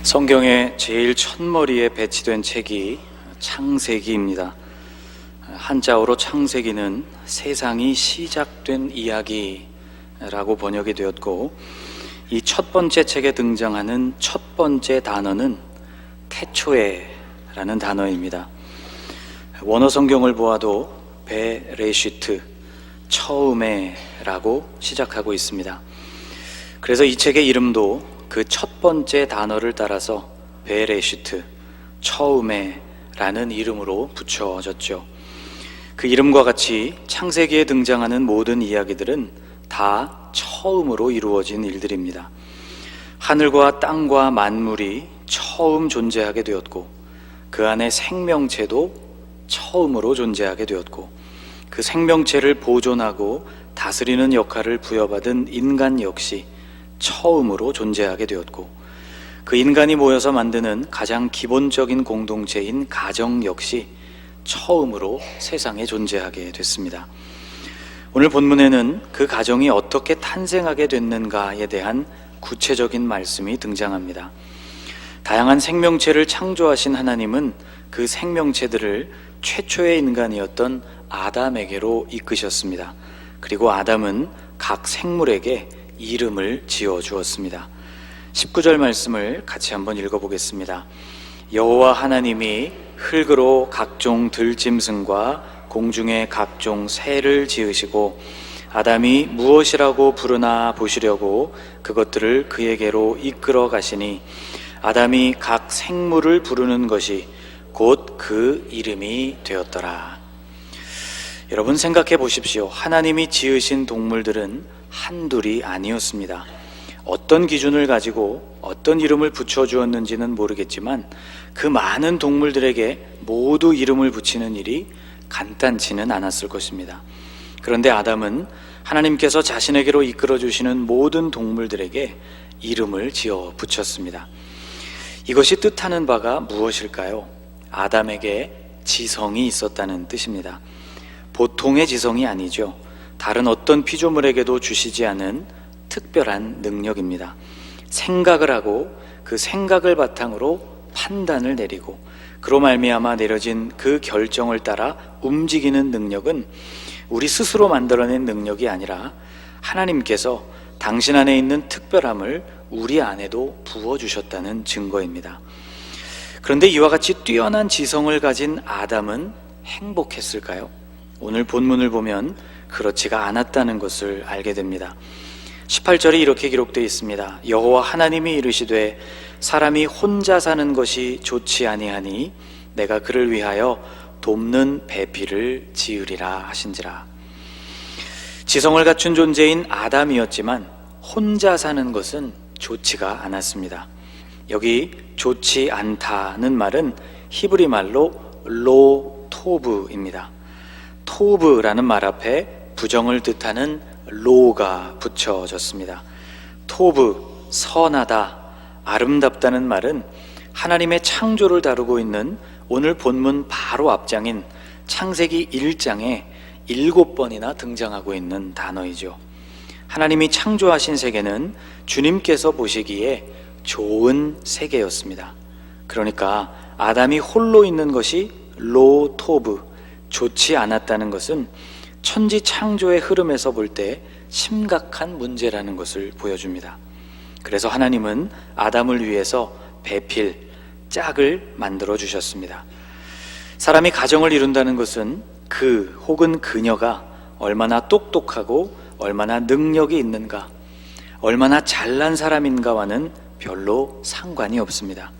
성경의 제일 첫머리에 배치된 책이 창세기입니다. 한자어로 창세기는 세상이 시작된 이야기라고 번역이 되었고, 이 첫 번째 책에 등장하는 첫 번째 단어는 태초에라는 단어입니다. 원어 성경을 보아도 베레시트, 처음에라고 시작하고 있습니다. 그래서 이 책의 이름도 그 첫 번째 단어를 따라서 베레시트, 처음에라는 이름으로 붙여졌죠. 그 이름과 같이 창세기에 등장하는 모든 이야기들은 다 처음으로 이루어진 일들입니다. 하늘과 땅과 만물이 처음 존재하게 되었고, 그 안에 생명체도 처음으로 존재하게 되었고, 그 생명체를 보존하고 다스리는 역할을 부여받은 인간 역시 처음으로 존재하게 되었고, 그 인간이 모여서 만드는 가장 기본적인 공동체인 가정 역시 처음으로 세상에 존재하게 됐습니다. 오늘 본문에는 그 가정이 어떻게 탄생하게 됐는가에 대한 구체적인 말씀이 등장합니다. 다양한 생명체를 창조하신 하나님은 그 생명체들을 최초의 인간이었던 아담에게로 이끄셨습니다. 그리고 아담은 각 생물에게 이름을 지어 주었습니다. 19절 말씀을 같이 한번 읽어보겠습니다. 여호와 하나님이 흙으로 각종 들짐승과 공중의 각종 새를 지으시고, 아담이 무엇이라고 부르나 보시려고 그것들을 그에게로 이끌어 가시니, 아담이 각 생물을 부르는 것이 곧 그 이름이 되었더라. 여러분 생각해 보십시오. 하나님이 지으신 동물들은 한둘이 아니었습니다. 어떤 기준을 가지고 어떤 이름을 붙여주었는지는 모르겠지만 그 많은 동물들에게 모두 이름을 붙이는 일이 간단치는 않았을 것입니다. 그런데 아담은 하나님께서 자신에게로 이끌어주시는 모든 동물들에게 이름을 지어 붙였습니다. 이것이 뜻하는 바가 무엇일까요? 아담에게 지성이 있었다는 뜻입니다. 보통의 지성이 아니죠. 다른 어떤 피조물에게도 주시지 않은 특별한 능력입니다. 생각을 하고 그 생각을 바탕으로 판단을 내리고, 그로 말미암아 내려진 그 결정을 따라 움직이는 능력은 우리 스스로 만들어낸 능력이 아니라 하나님께서 당신 안에 있는 특별함을 우리 안에도 부어주셨다는 증거입니다. 그런데 이와 같이 뛰어난 지성을 가진 아담은 행복했을까요? 오늘 본문을 보면 그렇지가 않았다는 것을 알게 됩니다. 18절이 이렇게 기록되어 있습니다. 여호와 하나님이 이르시되 사람이 혼자 사는 것이 좋지 아니하니 내가 그를 위하여 돕는 배필을 지으리라 하신지라. 지성을 갖춘 존재인 아담이었지만 혼자 사는 것은 좋지가 않았습니다. 여기 좋지 않다는 말은 히브리 말로 로토브입니다. 토브라는 말 앞에 부정을 뜻하는 로가 붙여졌습니다. 토브, 선하다, 아름답다는 말은 하나님의 창조를 다루고 있는 오늘 본문 바로 앞장인 창세기 1장에 7번이나 등장하고 있는 단어이죠. 하나님이 창조하신 세계는 주님께서 보시기에 좋은 세계였습니다. 그러니까 아담이 홀로 있는 것이 로토브, 좋지 않았다는 것은 천지 창조의 흐름에서 볼 때 심각한 문제라는 것을 보여줍니다. 그래서 하나님은 아담을 위해서 배필, 짝을 만들어 주셨습니다. 사람이 가정을 이룬다는 것은 그 혹은 그녀가 얼마나 똑똑하고 얼마나 능력이 있는가, 얼마나 잘난 사람인가와는 별로 상관이 없습니다.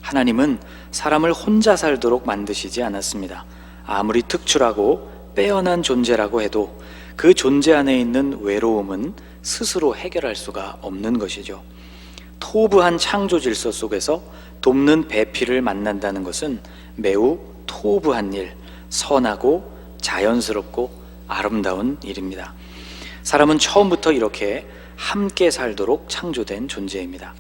하나님은 사람을 혼자 살도록 만드시지 않았습니다. 아무리 특출하고 빼어난 존재라고 해도 그 존재 안에 있는 외로움은 스스로 해결할 수가 없는 것이죠. 토브한 창조 질서 속에서 돕는 배필을 만난다는 것은 매우 토브한 일, 선하고 자연스럽고 아름다운 일입니다. 사람은 처음부터 이렇게 함께 살도록 창조된 존재입니다.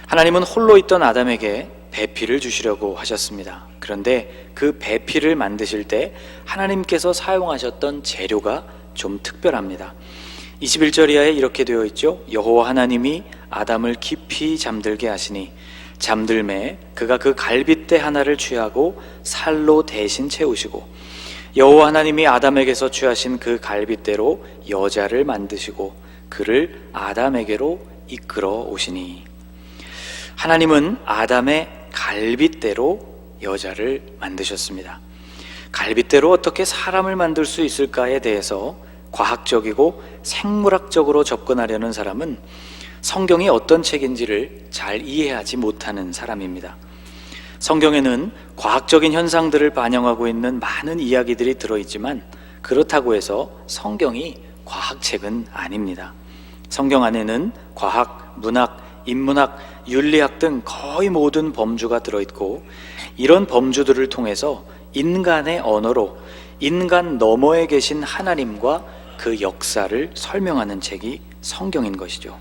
하나님은 홀로 있던 아담에게 배필을 주시려고 하셨습니다. 그런데 그 배필을 만드실 때 하나님께서 사용하셨던 재료가 좀 특별합니다. 21절 이하에 이렇게 되어 있죠. 여호와 하나님이 아담을 깊이 잠들게 하시니 잠들매 그가 그 갈빗대 하나를 취하고 살로 대신 채우시고 여호와 하나님이 아담에게서 취하신 그 갈빗대로 여자를 만드시고 그를 아담에게로 이끌어 오시니. 하나님은 아담의 갈빗대로 여자를 만드셨습니다. 갈빗대로 어떻게 사람을 만들 수 있을까에 대해서 과학적이고 생물학적으로 접근하려는 사람은 성경이 어떤 책인지를 잘 이해하지 못하는 사람입니다. 성경에는 과학적인 현상들을 반영하고 있는 많은 이야기들이 들어있지만 그렇다고 해서 성경이 과학책은 아닙니다. 성경 안에는 과학, 문학, 인문학, 윤리학 등 거의 모든 범주가 들어있고 이런 범주들을 통해서 인간의 언어로 인간 너머에 계신 하나님과 그 역사를 설명하는 책이 성경인 것이죠.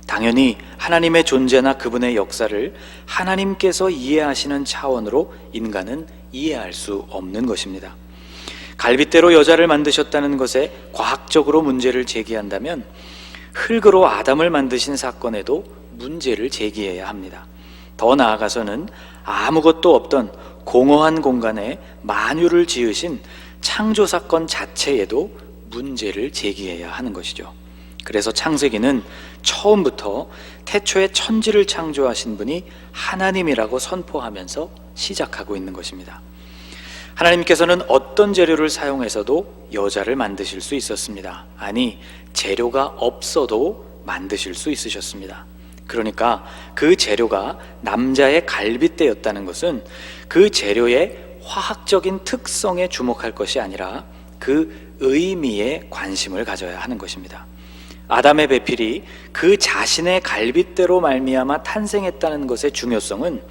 당연히 하나님의 존재나 그분의 역사를 하나님께서 이해하시는 차원으로 인간은 이해할 수 없는 것입니다. 갈빗대로 여자를 만드셨다는 것에 과학적으로 문제를 제기한다면 흙으로 아담을 만드신 사건에도 문제를 제기해야 합니다. 더 나아가서는 아무것도 없던 공허한 공간에 만유를 지으신 창조 사건 자체에도 문제를 제기해야 하는 것이죠. 그래서 창세기는 처음부터 태초에 천지를 창조하신 분이 하나님이라고 선포하면서 시작하고 있는 것입니다. 하나님께서는 어떤 재료를 사용해서도 여자를 만드실 수 있었습니다. 아니, 재료가 없어도 만드실 수 있으셨습니다. 그러니까 그 재료가 남자의 갈빗대였다는 것은 그 재료의 화학적인 특성에 주목할 것이 아니라 그 의미에 관심을 가져야 하는 것입니다. 아담의 배필이 그 자신의 갈빗대로 말미암아 탄생했다는 것의 중요성은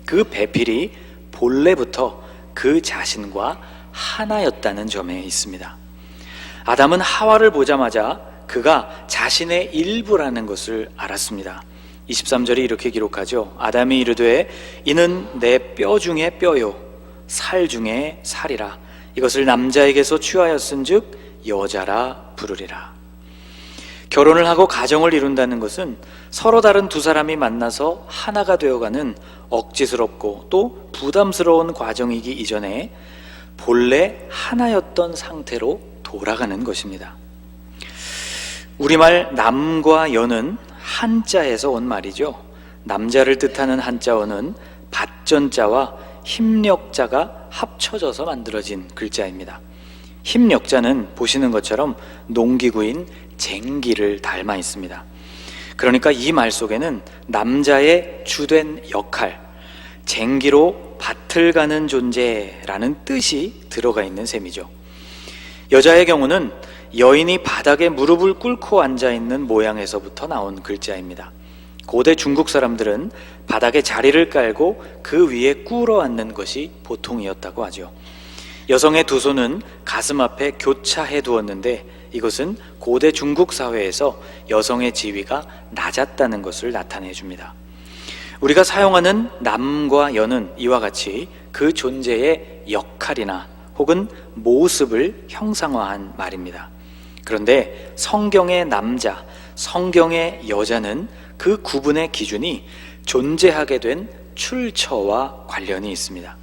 그 배필이 본래부터 그 자신과 하나였다는 점에 있습니다. 아담은 하와를 보자마자 그가 자신의 일부라는 것을 알았습니다. 23절이 이렇게 기록하죠. 아담이 이르되 이는 내 뼈 중에 뼈요 살 중에 살이라. 이것을 남자에게서 취하였은즉 여자라 부르리라. 결혼을 하고 가정을 이룬다는 것은 서로 다른 두 사람이 만나서 하나가 되어가는 억지스럽고 또 부담스러운 과정이기 이전에 본래 하나였던 상태로 돌아가는 것입니다. 우리말 남과 여는 한자에서 온 말이죠. 남자를 뜻하는 한자어는 밭전자와 힘력자가 합쳐져서 만들어진 글자입니다. 힘력자는 보시는 것처럼 농기구인 쟁기를 닮아 있습니다. 그러니까 이 말 속에는 남자의 주된 역할, 쟁기로 밭을 가는 존재라는 뜻이 들어가 있는 셈이죠. 여자의 경우는 여인이 바닥에 무릎을 꿇고 앉아있는 모양에서부터 나온 글자입니다. 고대 중국 사람들은 바닥에 자리를 깔고 그 위에 꿇어 앉는 것이 보통이었다고 하죠. 여성의 두 손은 가슴 앞에 교차해 두었는데 이것은 고대 중국 사회에서 여성의 지위가 낮았다는 것을 나타내 줍니다. 우리가 사용하는 남과 여는 이와 같이 그 존재의 역할이나 혹은 모습을 형상화한 말입니다. 그런데 성경의 남자, 성경의 여자는 그 구분의 기준이 존재하게 된 출처와 관련이 있습니다.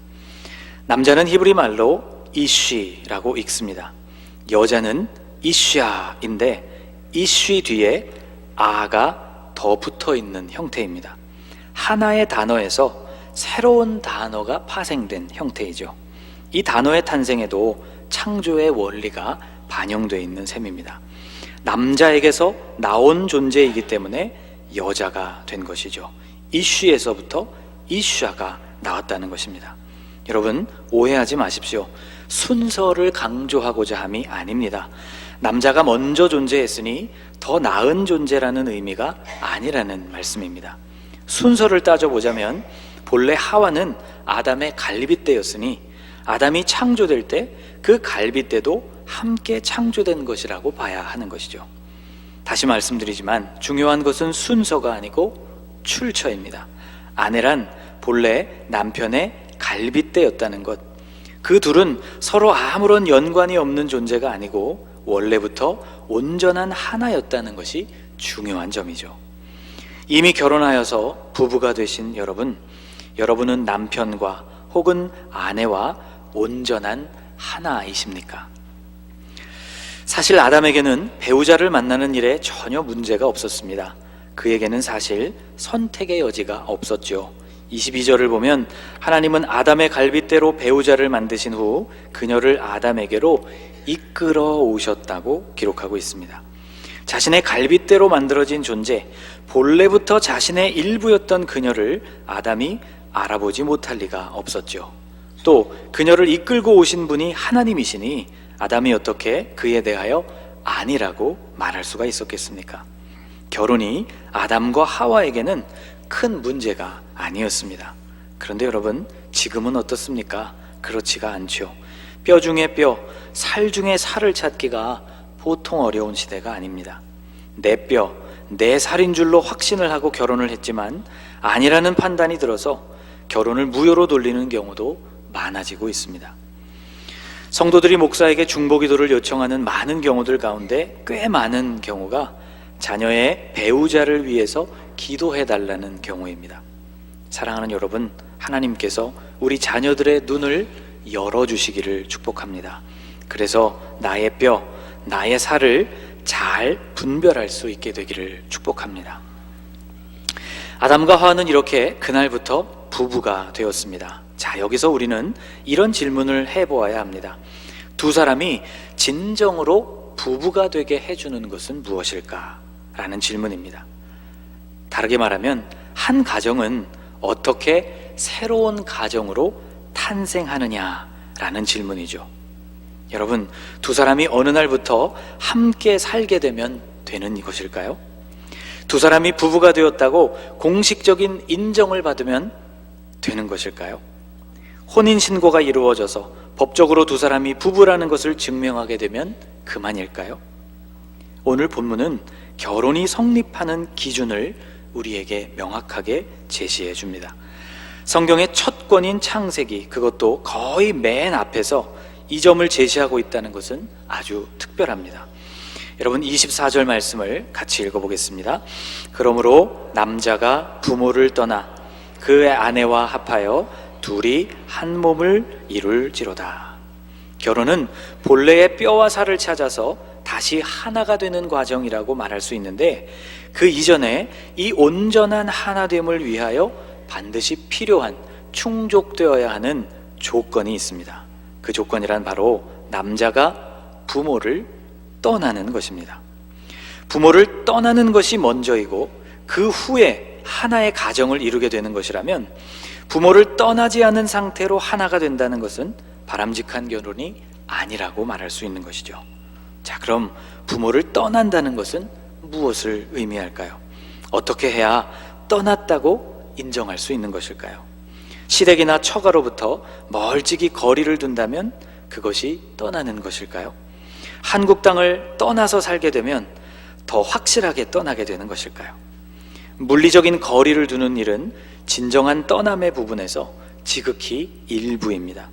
남자는 히브리 말로 이쉬라고 읽습니다. 여자는 이쉬아인데 이쉬 뒤에 아가 더 붙어 있는 형태입니다. 하나의 단어에서 새로운 단어가 파생된 형태이죠. 이 단어의 탄생에도 창조의 원리가 반영되어 있는 셈입니다. 남자에게서 나온 존재이기 때문에 여자가 된 것이죠. 이쉬에서부터 이쉬아가 나왔다는 것입니다. 여러분, 오해하지 마십시오. 순서를 강조하고자 함이 아닙니다. 남자가 먼저 존재했으니 더 나은 존재라는 의미가 아니라는 말씀입니다. 순서를 따져보자면 본래 하와는 아담의 갈빗대였으니 아담이 창조될 때 그 갈빗대도 함께 창조된 것이라고 봐야 하는 것이죠. 다시 말씀드리지만 중요한 것은 순서가 아니고 출처입니다. 아내란 본래 남편의 갈빗대였다는 것, 그 둘은 서로 아무런 연관이 없는 존재가 아니고 원래부터 온전한 하나였다는 것이 중요한 점이죠. 이미 결혼하여서 부부가 되신 여러분, 여러분은 남편과 혹은 아내와 온전한 하나이십니까? 사실 아담에게는 배우자를 만나는 일에 전혀 문제가 없었습니다. 그에게는 사실 선택의 여지가 없었죠. 22절을 보면 하나님은 아담의 갈빗대로 배우자를 만드신 후 그녀를 아담에게로 이끌어 오셨다고 기록하고 있습니다. 자신의 갈빗대로 만들어진 존재, 본래부터 자신의 일부였던 그녀를 아담이 알아보지 못할 리가 없었죠. 또 그녀를 이끌고 오신 분이 하나님이시니 아담이 어떻게 그에 대하여 아니라고 말할 수가 있었겠습니까? 결혼이 아담과 하와에게는 큰 문제가 아니었습니다. 그런데 여러분, 지금은 어떻습니까? 그렇지가 않죠. 뼈 중에 뼈, 살 중에 살을 찾기가 보통 어려운 시대가 아닙니다. 내 뼈, 내 살인 줄로 확신을 하고 결혼을 했지만 아니라는 판단이 들어서 결혼을 무효로 돌리는 경우도 많아지고 있습니다. 성도들이 목사에게 중보기도를 요청하는 많은 경우들 가운데 꽤 많은 경우가 자녀의 배우자를 위해서 기도해달라는 경우입니다. 사랑하는 여러분, 하나님께서 우리 자녀들의 눈을 열어주시기를 축복합니다. 그래서 나의 뼈, 나의 살을 잘 분별할 수 있게 되기를 축복합니다. 아담과 하와는 이렇게 그날부터 부부가 되었습니다. 자, 여기서 우리는 이런 질문을 해보아야 합니다. 두 사람이 진정으로 부부가 되게 해주는 것은 무엇일까? 라는 질문입니다. 다르게 말하면 한 가정은 어떻게 새로운 가정으로 탄생하느냐라는 질문이죠. 여러분, 두 사람이 어느 날부터 함께 살게 되면 되는 것일까요? 두 사람이 부부가 되었다고 공식적인 인정을 받으면 되는 것일까요? 혼인신고가 이루어져서 법적으로 두 사람이 부부라는 것을 증명하게 되면 그만일까요? 오늘 본문은 결혼이 성립하는 기준을 우리에게 명확하게 제시해 줍니다. 성경의 첫 권인 창세기, 그것도 거의 맨 앞에서 이 점을 제시하고 있다는 것은 아주 특별합니다. 여러분, 24절 말씀을 같이 읽어보겠습니다. 그러므로 남자가 부모를 떠나 그의 아내와 합하여 둘이 한 몸을 이룰지로다. 결혼은 본래의 뼈와 살을 찾아서 다시 하나가 되는 과정이라고 말할 수 있는데, 그 이전에 이 온전한 하나됨을 위하여 반드시 필요한, 충족되어야 하는 조건이 있습니다. 그 조건이란 바로 남자가 부모를 떠나는 것입니다. 부모를 떠나는 것이 먼저이고 그 후에 하나의 가정을 이루게 되는 것이라면, 부모를 떠나지 않은 상태로 하나가 된다는 것은 바람직한 결혼이 아니라고 말할 수 있는 것이죠. 자, 그럼 부모를 떠난다는 것은 무엇을 의미할까요? 어떻게 해야 떠났다고 인정할 수 있는 것일까요? 시댁이나 처가로부터 멀찍이 거리를 둔다면 그것이 떠나는 것일까요? 한국 땅을 떠나서 살게 되면 더 확실하게 떠나게 되는 것일까요? 물리적인 거리를 두는 일은 진정한 떠남의 부분에서 지극히 일부입니다.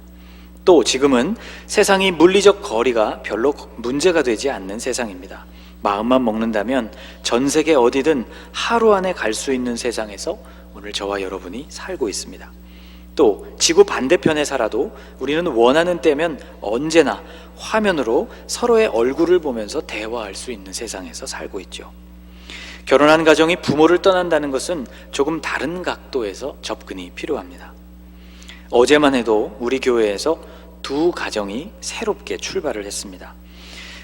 또 지금은 세상이 물리적 거리가 별로 문제가 되지 않는 세상입니다. 마음만 먹는다면 전 세계 어디든 하루 안에 갈 수 있는 세상에서 오늘 저와 여러분이 살고 있습니다. 또 지구 반대편에 살아도 우리는 원하는 때면 언제나 화면으로 서로의 얼굴을 보면서 대화할 수 있는 세상에서 살고 있죠. 결혼한 가정이 부모를 떠난다는 것은 조금 다른 각도에서 접근이 필요합니다. 어제만 해도 우리 교회에서 두 가정이 새롭게 출발을 했습니다.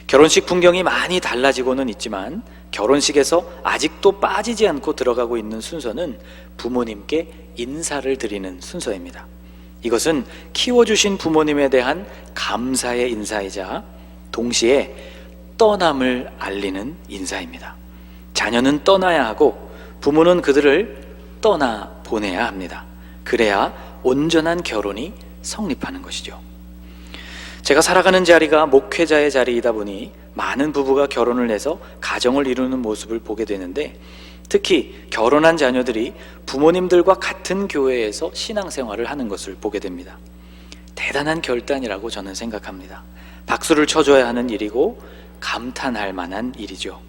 결혼식 풍경이 많이 달라지고는 있지만 결혼식에서 아직도 빠지지 않고 들어가고 있는 순서는 부모님께 인사를 드리는 순서입니다. 이것은 키워주신 부모님에 대한 감사의 인사이자 동시에 떠남을 알리는 인사입니다. 자녀는 떠나야 하고 부모는 그들을 떠나 보내야 합니다. 그래야 온전한 결혼이 성립하는 것이죠. 제가 살아가는 자리가 목회자의 자리이다 보니 많은 부부가 결혼을 해서 가정을 이루는 모습을 보게 되는데, 특히 결혼한 자녀들이 부모님들과 같은 교회에서 신앙생활을 하는 것을 보게 됩니다. 대단한 결단이라고 저는 생각합니다. 박수를 쳐줘야 하는 일이고 감탄할 만한 일이죠.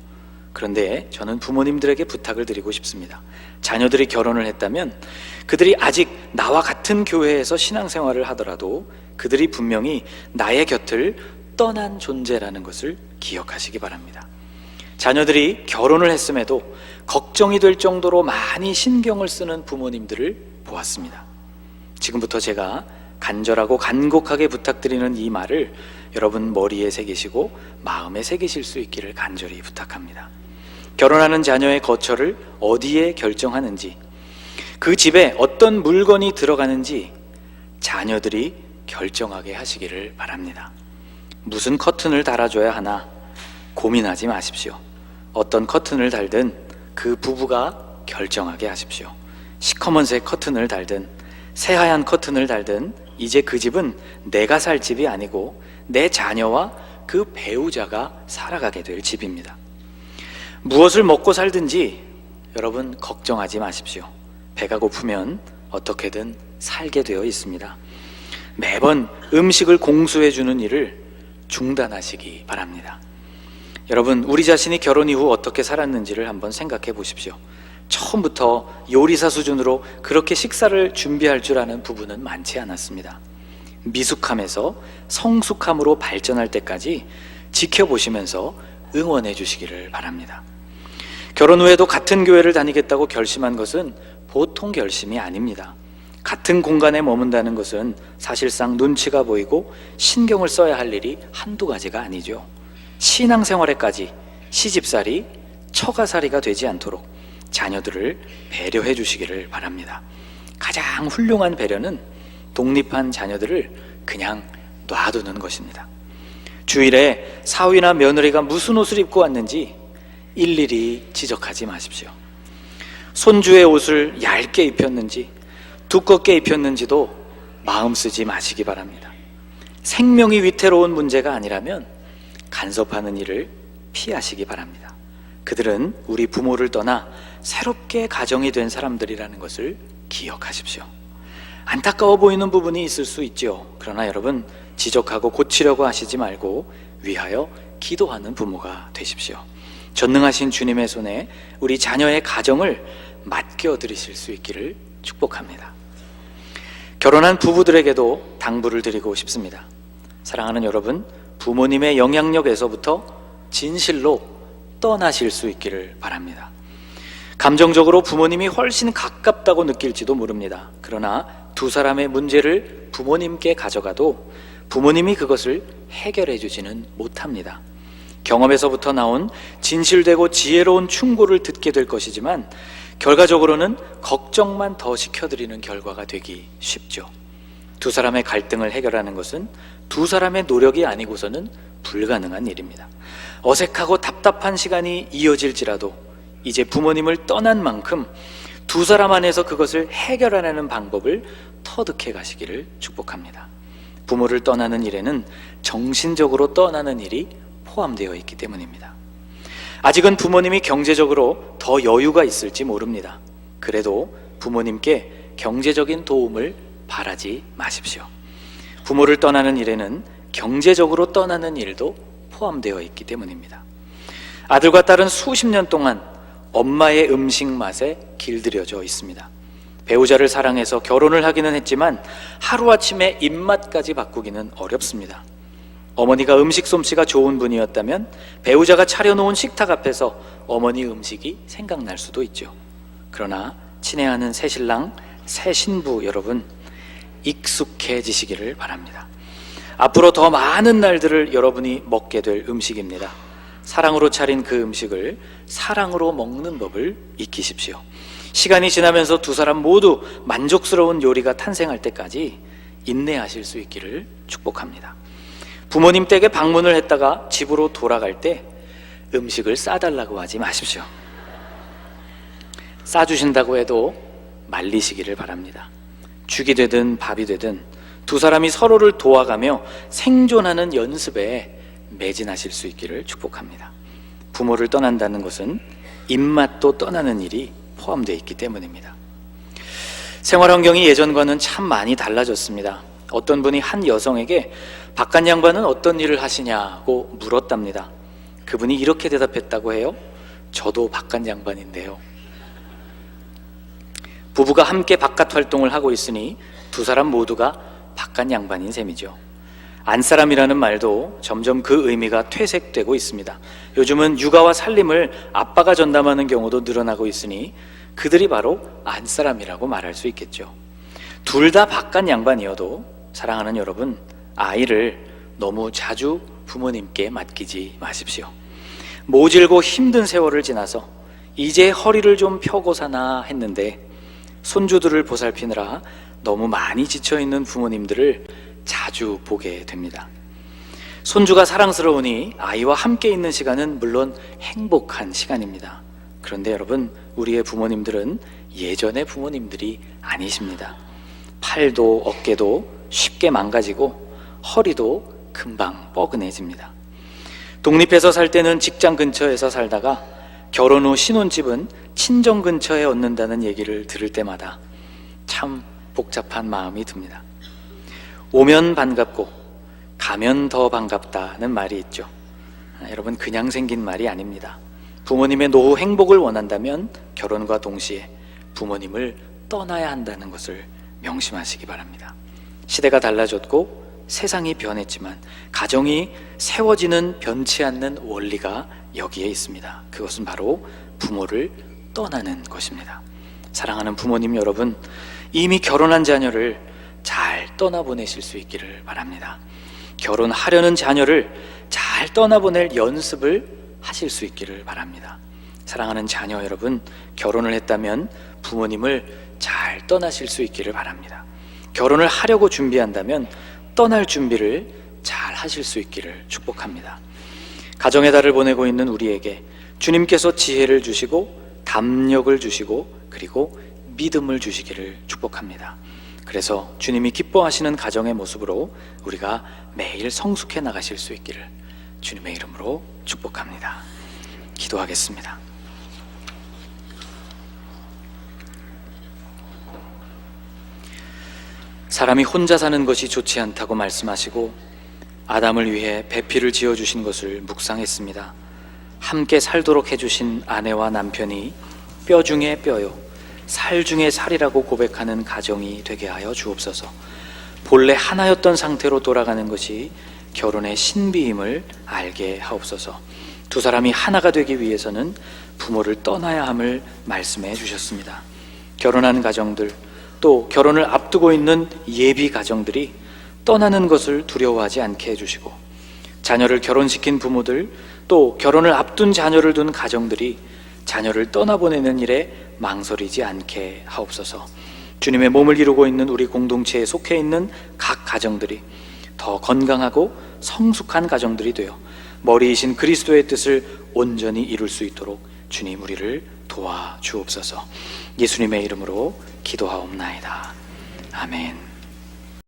그런데 저는 부모님들에게 부탁을 드리고 싶습니다. 자녀들이 결혼을 했다면 그들이 아직 나와 같은 교회에서 신앙생활을 하더라도 그들이 분명히 나의 곁을 떠난 존재라는 것을 기억하시기 바랍니다. 자녀들이 결혼을 했음에도 걱정이 될 정도로 많이 신경을 쓰는 부모님들을 보았습니다. 지금부터 제가 간절하고 간곡하게 부탁드리는 이 말을 여러분 머리에 새기시고 마음에 새기실 수 있기를 간절히 부탁합니다. 결혼하는 자녀의 거처를 어디에 결정하는지, 그 집에 어떤 물건이 들어가는지 자녀들이 결정하게 하시기를 바랍니다. 무슨 커튼을 달아줘야 하나 고민하지 마십시오. 어떤 커튼을 달든 그 부부가 결정하게 하십시오. 시커먼색 커튼을 달든 새하얀 커튼을 달든 이제 그 집은 내가 살 집이 아니고 내 자녀와 그 배우자가 살아가게 될 집입니다. 무엇을 먹고 살든지 여러분 걱정하지 마십시오. 배가 고프면 어떻게든 살게 되어 있습니다. 매번 음식을 공수해 주는 일을 중단하시기 바랍니다. 여러분, 우리 자신이 결혼 이후 어떻게 살았는지를 한번 생각해 보십시오. 처음부터 요리사 수준으로 그렇게 식사를 준비할 줄 아는 부부는 많지 않았습니다. 미숙함에서 성숙함으로 발전할 때까지 지켜보시면서 응원해 주시기를 바랍니다. 결혼 후에도 같은 교회를 다니겠다고 결심한 것은 보통 결심이 아닙니다. 같은 공간에 머문다는 것은 사실상 눈치가 보이고 신경을 써야 할 일이 한두 가지가 아니죠. 신앙생활에까지 시집살이, 처가살이가 되지 않도록 자녀들을 배려해 주시기를 바랍니다. 가장 훌륭한 배려는 독립한 자녀들을 그냥 놔두는 것입니다. 주일에 사위나 며느리가 무슨 옷을 입고 왔는지 일일이 지적하지 마십시오. 손주의 옷을 얇게 입혔는지 두껍게 입혔는지도 마음 쓰지 마시기 바랍니다. 생명이 위태로운 문제가 아니라면 간섭하는 일을 피하시기 바랍니다. 그들은 우리 부모를 떠나 새롭게 가정이 된 사람들이라는 것을 기억하십시오. 안타까워 보이는 부분이 있을 수 있죠. 그러나 여러분, 지적하고 고치려고 하시지 말고 위하여 기도하는 부모가 되십시오. 전능하신 주님의 손에 우리 자녀의 가정을 맡겨드리실 수 있기를 축복합니다. 결혼한 부부들에게도 당부를 드리고 싶습니다. 사랑하는 여러분, 부모님의 영향력에서부터 진실로 떠나실 수 있기를 바랍니다. 감정적으로 부모님이 훨씬 가깝다고 느낄지도 모릅니다. 그러나 두 사람의 문제를 부모님께 가져가도 부모님이 그것을 해결해 주지는 못합니다. 경험에서부터 나온 진실되고 지혜로운 충고를 듣게 될 것이지만 결과적으로는 걱정만 더 시켜드리는 결과가 되기 쉽죠. 두 사람의 갈등을 해결하는 것은 두 사람의 노력이 아니고서는 불가능한 일입니다. 어색하고 답답한 시간이 이어질지라도 이제 부모님을 떠난 만큼 두 사람 안에서 그것을 해결하는 방법을 터득해 가시기를 축복합니다. 부모를 떠나는 일에는 정신적으로 떠나는 일이 포함되어 있기 때문입니다. 아직은 부모님이 경제적으로 더 여유가 있을지 모릅니다. 그래도 부모님께 경제적인 도움을 바라지 마십시오. 부모를 떠나는 일에는 경제적으로 떠나는 일도 포함되어 있기 때문입니다. 아들과 딸은 수십 년 동안 엄마의 음식 맛에 길들여져 있습니다. 배우자를 사랑해서 결혼을 하기는 했지만 하루아침에 입맛까지 바꾸기는 어렵습니다. 어머니가 음식 솜씨가 좋은 분이었다면 배우자가 차려놓은 식탁 앞에서 어머니 음식이 생각날 수도 있죠. 그러나 친애하는 새신랑, 새신부 여러분, 익숙해지시기를 바랍니다. 앞으로 더 많은 날들을 여러분이 먹게 될 음식입니다. 사랑으로 차린 그 음식을 사랑으로 먹는 법을 익히십시오. 시간이 지나면서 두 사람 모두 만족스러운 요리가 탄생할 때까지 인내하실 수 있기를 축복합니다. 부모님 댁에 방문을 했다가 집으로 돌아갈 때 음식을 싸달라고 하지 마십시오. 싸주신다고 해도 말리시기를 바랍니다. 죽이 되든 밥이 되든 두 사람이 서로를 도와가며 생존하는 연습에 매진하실 수 있기를 축복합니다. 부모를 떠난다는 것은 입맛도 떠나는 일이 포함되어 있기 때문입니다. 생활 환경이 예전과는 참 많이 달라졌습니다. 어떤 분이 한 여성에게 바깥 양반은 어떤 일을 하시냐고 물었답니다. 그분이 이렇게 대답했다고 해요. 저도 바깥 양반인데요. 부부가 함께 바깥 활동을 하고 있으니 두 사람 모두가 바깥 양반인 셈이죠. 안사람이라는 말도 점점 그 의미가 퇴색되고 있습니다. 요즘은 육아와 살림을 아빠가 전담하는 경우도 늘어나고 있으니 그들이 바로 안사람이라고 말할 수 있겠죠. 둘 다 바깥 양반이어도 사랑하는 여러분, 아이를 너무 자주 부모님께 맡기지 마십시오. 모질고 힘든 세월을 지나서 이제 허리를 좀 펴고 사나 했는데 손주들을 보살피느라 너무 많이 지쳐있는 부모님들을 자주 보게 됩니다. 손주가 사랑스러우니 아이와 함께 있는 시간은 물론 행복한 시간입니다. 그런데 여러분, 우리의 부모님들은 예전의 부모님들이 아니십니다. 팔도 어깨도 쉽게 망가지고 허리도 금방 뻐근해집니다. 독립해서 살 때는 직장 근처에서 살다가 결혼 후 신혼집은 친정 근처에 얻는다는 얘기를 들을 때마다 참 복잡한 마음이 듭니다. 오면 반갑고 가면 더 반갑다는 말이 있죠. 여러분, 그냥 생긴 말이 아닙니다. 부모님의 노후 행복을 원한다면 결혼과 동시에 부모님을 떠나야 한다는 것을 명심하시기 바랍니다. 시대가 달라졌고 세상이 변했지만 가정이 세워지는 변치 않는 원리가 여기에 있습니다. 그것은 바로 부모를 떠나는 것입니다. 사랑하는 부모님 여러분, 이미 결혼한 자녀를 잘 떠나보내실 수 있기를 바랍니다. 결혼하려는 자녀를 잘 떠나보낼 연습을 하실 수 있기를 바랍니다. 사랑하는 자녀 여러분, 결혼을 했다면 부모님을 잘 떠나실 수 있기를 바랍니다. 결혼을 하려고 준비한다면 떠날 준비를 잘 하실 수 있기를 축복합니다. 가정의 달을 보내고 있는 우리에게 주님께서 지혜를 주시고 담력을 주시고 그리고 믿음을 주시기를 축복합니다. 그래서 주님이 기뻐하시는 가정의 모습으로 우리가 매일 성숙해 나가실 수 있기를 주님의 이름으로 축복합니다. 기도하겠습니다. 사람이 혼자 사는 것이 좋지 않다고 말씀하시고 아담을 위해 배필을 지어주신 것을 묵상했습니다. 함께 살도록 해주신 아내와 남편이 뼈 중에 뼈요 살 중에 살이라고 고백하는 가정이 되게 하여 주옵소서. 본래 하나였던 상태로 돌아가는 것이 결혼의 신비임을 알게 하옵소서. 두 사람이 하나가 되기 위해서는 부모를 떠나야 함을 말씀해 주셨습니다. 결혼한 가정들, 또 결혼을 앞두고 있는 예비 가정들이 떠나는 것을 두려워하지 않게 해주시고, 자녀를 결혼시킨 부모들, 또 결혼을 앞둔 자녀를 둔 가정들이 자녀를 떠나보내는 일에 망설이지 않게 하옵소서. 주님의 몸을 이루고 있는 우리 공동체에 속해 있는 각 가정들이 더 건강하고 성숙한 가정들이 되어 머리이신 그리스도의 뜻을 온전히 이룰 수 있도록 주님 우리를 도와주옵소서. 예수님의 이름으로 기도하옵나이다. 아멘.